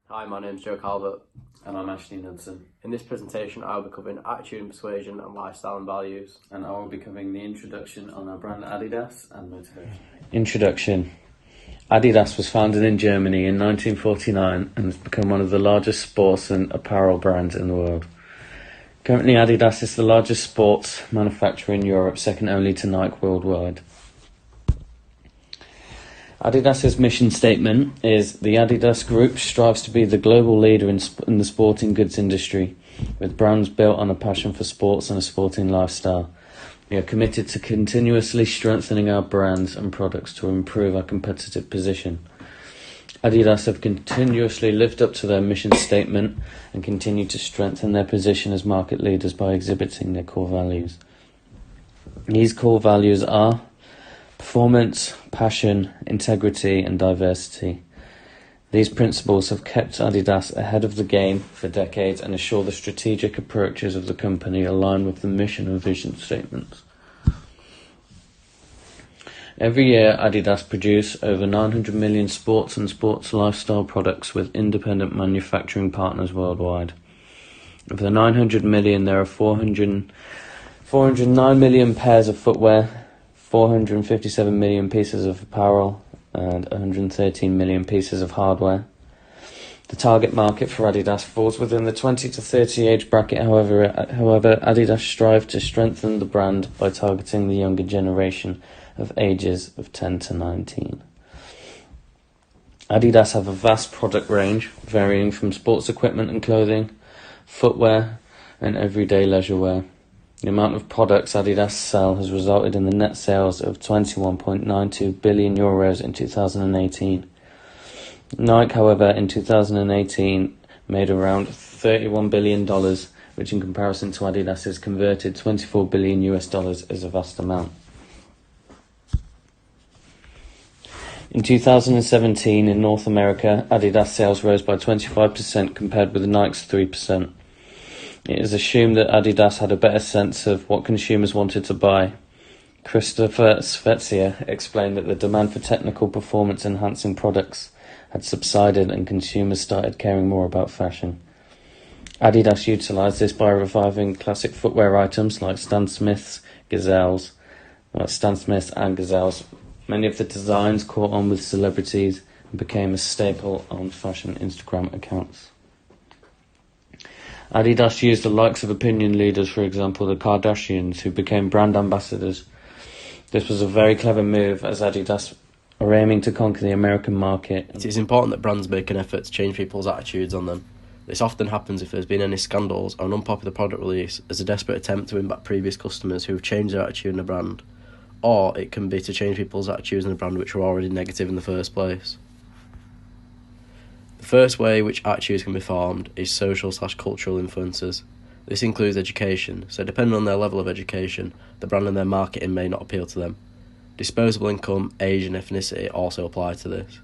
Hi, my name's Joe Calvert. And I'm Ashley Knudsen. In this presentation, I will be covering attitude and persuasion and lifestyle and values. And I will be covering the introduction on our brand Adidas and motivation. Introduction. Adidas was founded in Germany in 1949 and has become one of the largest sports and apparel brands in the world. Currently, Adidas is the largest sports manufacturer in Europe, second only to Nike worldwide. Adidas's mission statement is: the Adidas Group strives to be the global leader in the sporting goods industry, with brands built on a passion for sports and a sporting lifestyle. We are committed to continuously strengthening our brands and products to improve our competitive position. Adidas have continuously lived up to their mission statement and continue to strengthen their position as market leaders by exhibiting their core values. These core values are performance, passion, integrity, and diversity. These principles have kept Adidas ahead of the game for decades and assure the strategic approaches of the company align with the mission and vision statements. Every year, Adidas produce over 900 million sports and sports lifestyle products with independent manufacturing partners worldwide. Of the 900 million, there are 409 million pairs of footwear, 457 million pieces of apparel, and 113 million pieces of hardware. The target market for Adidas falls within the 20 to 30 age bracket. However, Adidas strive to strengthen the brand by targeting the younger generation of ages of 10 to 19. Adidas have a vast product range, varying from sports equipment and clothing, footwear, and everyday leisure wear. The amount of products Adidas sell has resulted in the net sales of €21.92 billion in 2018. Nike, however, in 2018 made around $31 billion, which in comparison to Adidas has converted $24 billion is a vast amount. In 2017, in North America, Adidas sales rose by 25% compared with Nike's 3%. It is assumed that Adidas had a better sense of what consumers wanted to buy. Christopher Svezia explained that the demand for technical performance-enhancing products had subsided and consumers started caring more about fashion. Adidas utilised this by reviving classic footwear items like Stan Smiths and Gazelles. Many of the designs caught on with celebrities and became a staple on fashion Instagram accounts. Adidas used the likes of opinion leaders, for example the Kardashians, who became brand ambassadors. This was a very clever move, as Adidas are aiming to conquer the American market. It is important that brands make an effort to change people's attitudes on them. This often happens if there's been any scandals or an unpopular product release as a desperate attempt to win back previous customers who have changed their attitude in a brand. Or it can be to change people's attitudes in a brand which were already negative in the first place. The first way which attitudes can be formed is social/cultural influences. This includes education, so depending on their level of education, the brand and their marketing may not appeal to them. Disposable income, age and ethnicity also apply to this.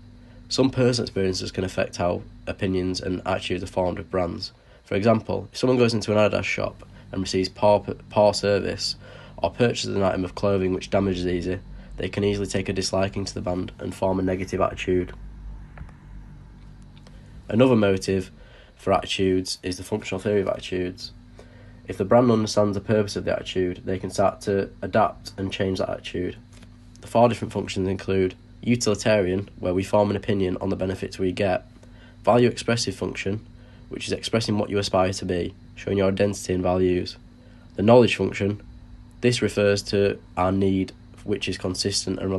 Some personal experiences can affect how opinions and attitudes are formed with brands. For example, if someone goes into an Adidas shop and receives poor service, or purchases an item of clothing which damages easy, they can easily take a disliking to the brand and form a negative attitude. Another motive for attitudes is the functional theory of attitudes. If the brand understands the purpose of the attitude, they can start to adapt and change that attitude. The 4 different functions include utilitarian, where we form an opinion on the benefits we get; value expressive function, which is expressing what you aspire to be, showing your identity and values; the knowledge function, this refers to our need, which is consistent and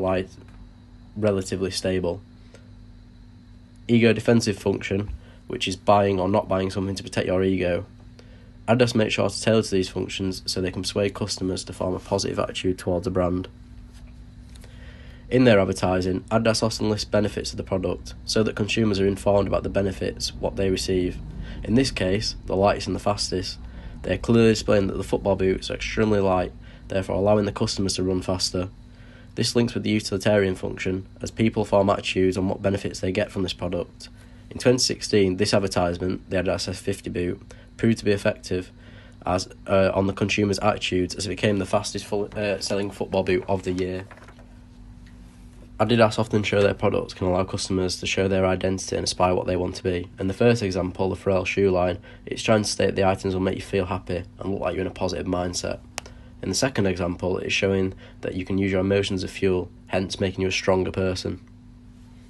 relatively stable; ego defensive function, which is buying or not buying something to protect your ego. Adidas make sure to tailor to these functions so they can persuade customers to form a positive attitude towards a brand. In their advertising, Adidas often lists benefits of the product so that consumers are informed about the benefits, what they receive. In this case, the lightest and the fastest. They are clearly displaying that the football boots are extremely light, therefore allowing the customers to run faster. This links with the utilitarian function, as people form attitudes on what benefits they get from this product. In 2016, this advertisement, the Adidas F50 boot, proved to be effective on the consumers' attitudes, as it became the fastest selling football boot of the year. Adidas often show their products can allow customers to show their identity and aspire what they want to be. In the first example, the Pharrell shoe line, it's trying to state the items will make you feel happy and look like you're in a positive mindset. In the second example, it's showing that you can use your emotions as fuel, hence making you a stronger person.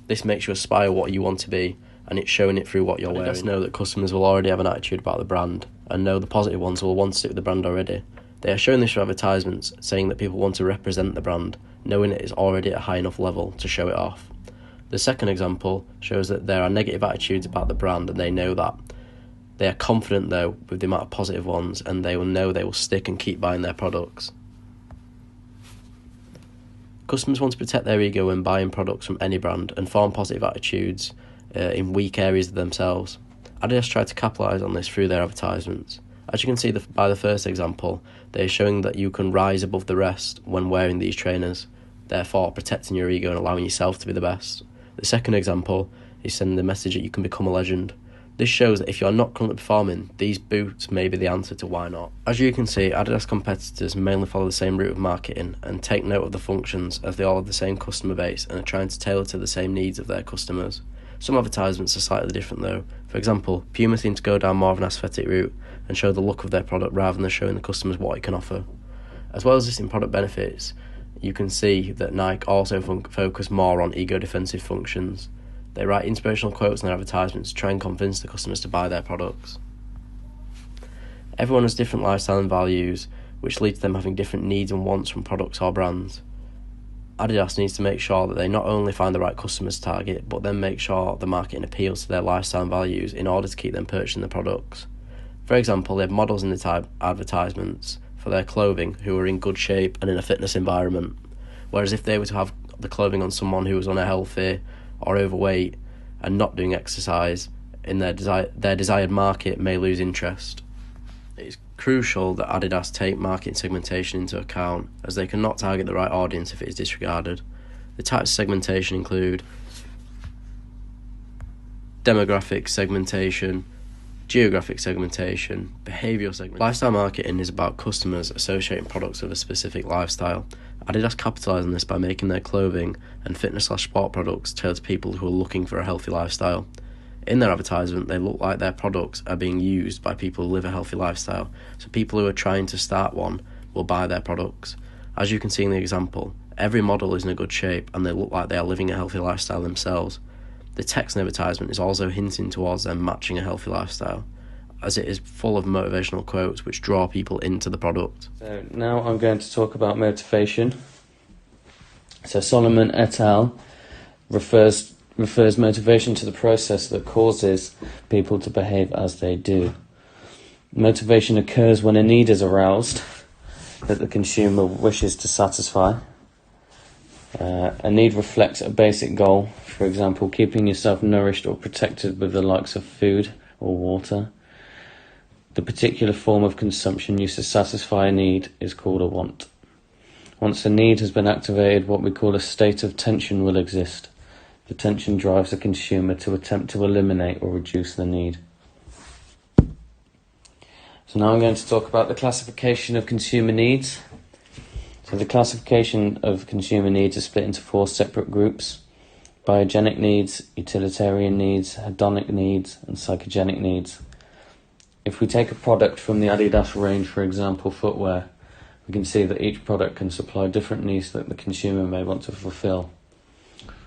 This makes you aspire what you want to be, and it's showing it through what you're wearing. Adidas know that customers will already have an attitude about the brand, and know the positive ones will want to stick with the brand already. They are showing this through advertisements, saying that people want to represent the brand, knowing it is already at a high enough level to show it off. The second example shows that there are negative attitudes about the brand, and they know that. They are confident though with the amount of positive ones, and they will know they will stick and keep buying their products. Customers want to protect their ego when buying products from any brand and form positive attitudes in weak areas of themselves. Adidas try to capitalise on this through their advertisements. As you can see by the first example, they are showing that you can rise above the rest when wearing these trainers, therefore protecting your ego and allowing yourself to be the best. The second example is sending the message that you can become a legend. This shows that if you are not currently performing, these boots may be the answer to why not. As you can see, Adidas competitors mainly follow the same route of marketing and take note of the functions, as they all have the same customer base and are trying to tailor to the same needs of their customers. Some advertisements are slightly different though. For example, Puma seem to go down more of an aesthetic route and show the look of their product rather than showing the customers what it can offer. As well as this in product benefits, you can see that Nike also focus more on ego defensive functions. They write inspirational quotes in their advertisements to try and convince the customers to buy their products. Everyone has different lifestyle and values, which lead to them having different needs and wants from products or brands. Adidas needs to make sure that they not only find the right customers to target, but then make sure the marketing appeals to their lifestyle and values in order to keep them purchasing the products. For example, they have models in the advertisements for their clothing who are in good shape and in a fitness environment, whereas if they were to have the clothing on someone who was unhealthy or overweight and not doing exercise, in their desired market may lose interest. It is crucial that Adidas take market segmentation into account, as they cannot target the right audience if it is disregarded. The types of segmentation include demographic segmentation, geographic segmentation, behavioural segmentation. Lifestyle marketing is about customers associating products with a specific lifestyle. Adidas capitalise on this by making their clothing and fitness/sport products tailored to people who are looking for a healthy lifestyle. In their advertisement, they look like their products are being used by people who live a healthy lifestyle, so people who are trying to start one will buy their products. As you can see in the example, every model is in a good shape and they look like they are living a healthy lifestyle themselves. The text in the advertisement is also hinting towards them matching a healthy lifestyle, as it is full of motivational quotes which draw people into the product. So now I'm going to talk about motivation. So Solomon et al. refers motivation to the process that causes people to behave as they do. Motivation occurs when a need is aroused that the consumer wishes to satisfy. A need reflects a basic goal, for example, keeping yourself nourished or protected with the likes of food or water. The particular form of consumption used to satisfy a need is called a want. Once a need has been activated, what we call a state of tension will exist. The tension drives the consumer to attempt to eliminate or reduce the need. So now I'm going to talk about the classification of consumer needs. So the classification of consumer needs is split into 4 separate groups: biogenic needs, utilitarian needs, hedonic needs, and psychogenic needs. If we take a product from the Adidas range, for example, footwear, we can see that each product can supply different needs that the consumer may want to fulfill.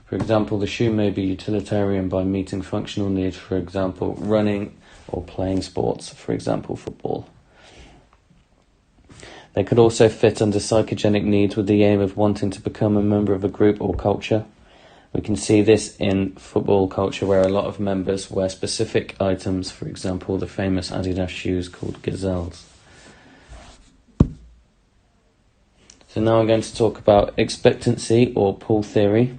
For example, the shoe may be utilitarian by meeting functional needs, for example, running or playing sports, for example, football. They could also fit under psychogenic needs with the aim of wanting to become a member of a group or culture. We can see this in football culture, where a lot of members wear specific items, for example, the famous Adidas shoes called gazelles. So now I'm going to talk about expectancy or pull theory.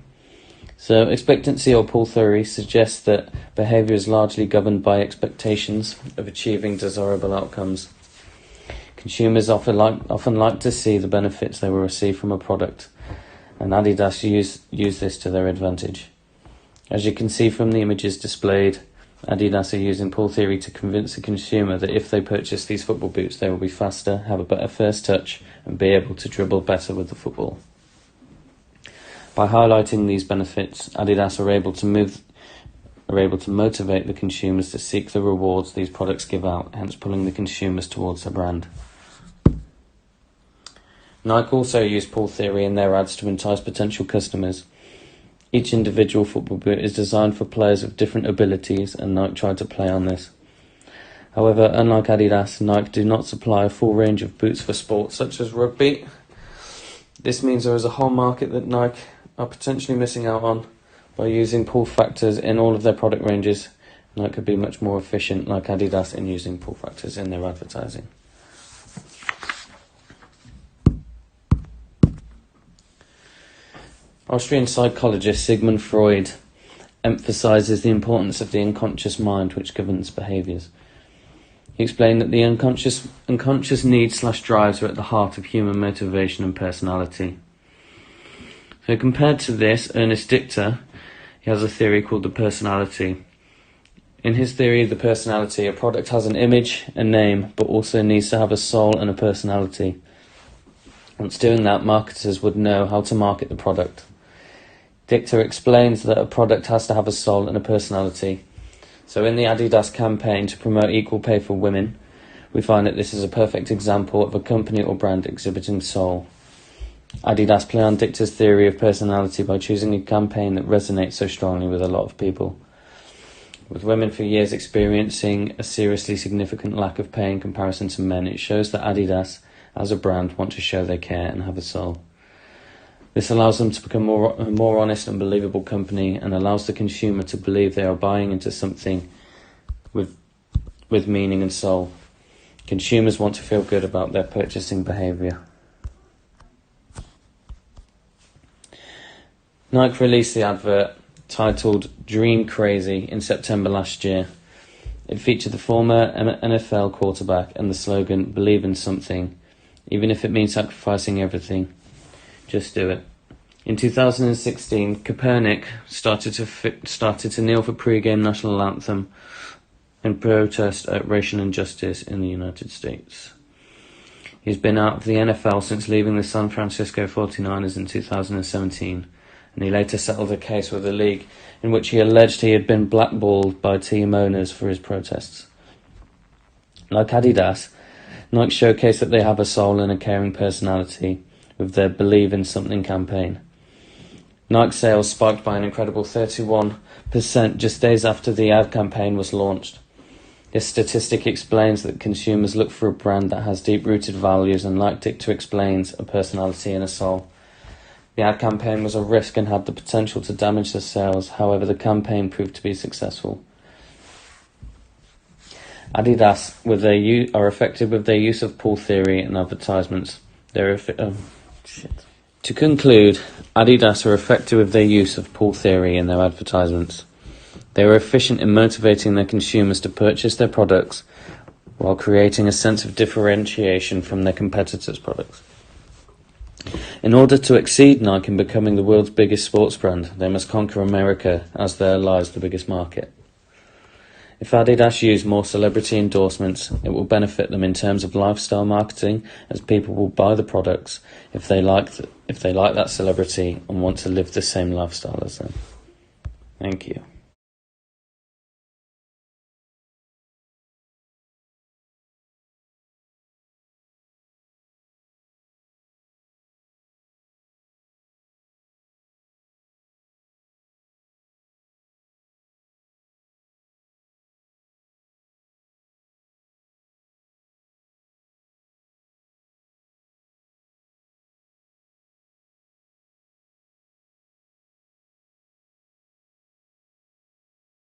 So expectancy or pull theory suggests that behaviour is largely governed by expectations of achieving desirable outcomes. Consumers often like to see the benefits they will receive from a product, and Adidas use this to their advantage. As you can see from the images displayed, Adidas are using pull theory to convince the consumer that if they purchase these football boots, they will be faster, have a better first touch, and be able to dribble better with the football. By highlighting these benefits, Adidas are able to motivate the consumers to seek the rewards these products give out, hence pulling the consumers towards their brand. Nike also use pull theory in their ads to entice potential customers. Each individual football boot is designed for players with different abilities, and Nike tried to play on this. However, unlike Adidas, Nike do not supply a full range of boots for sports such as rugby. This means there is a whole market that Nike are potentially missing out on. By using pull factors in all of their product ranges, Nike could be much more efficient like Adidas in using pull factors in their advertising. Austrian psychologist Sigmund Freud emphasizes the importance of the unconscious mind which governs behaviors. He explained that the unconscious needs/drives are at the heart of human motivation and personality. So compared to this, Ernest Dichter, he has a theory called the personality. In his theory of the personality, a product has an image, a name, but also needs to have a soul and a personality. Once doing that, marketers would know how to market the product. Dichter explains that a product has to have a soul and a personality. So in the Adidas campaign to promote equal pay for women, we find that this is a perfect example of a company or brand exhibiting soul. Adidas play on Dichter's theory of personality by choosing a campaign that resonates so strongly with a lot of people. With women for years experiencing a seriously significant lack of pay in comparison to men, it shows that Adidas, as a brand, want to show they care and have a soul. This allows them to become a more honest and believable company, and allows the consumer to believe they are buying into something with meaning and soul. Consumers want to feel good about their purchasing behaviour. Nike released the advert titled Dream Crazy in September last year. It featured the former NFL quarterback and the slogan, "Believe in something, even if it means sacrificing everything. Just do it." In 2016, Kaepernick started to kneel for pre-game national anthem in protest at racial injustice in the United States. He's been out of the NFL since leaving the San Francisco 49ers in 2017, and he later settled a case with the league in which he alleged he had been blackballed by team owners for his protests. Like Adidas, Nike showcase that they have a soul and a caring personality with their Believe in Something campaign. Nike sales spiked by an incredible 31% just days after the ad campaign was launched. This statistic explains that consumers look for a brand that has deep-rooted values, and like Dichter explains, a personality and a soul. The ad campaign was a risk and had the potential to damage the sales. However, the campaign proved to be successful. Adidas are effective with their use of pull theory in advertisements. To conclude, Adidas are effective with their use of pull theory in their advertisements. They are efficient in motivating their consumers to purchase their products while creating a sense of differentiation from their competitors' products. In order to exceed Nike in becoming the world's biggest sports brand, they must conquer America, as there lies the biggest market. If Adidas use more celebrity endorsements, it will benefit them in terms of lifestyle marketing, as people will buy the products if they like that celebrity and want to live the same lifestyle as them. Thank you.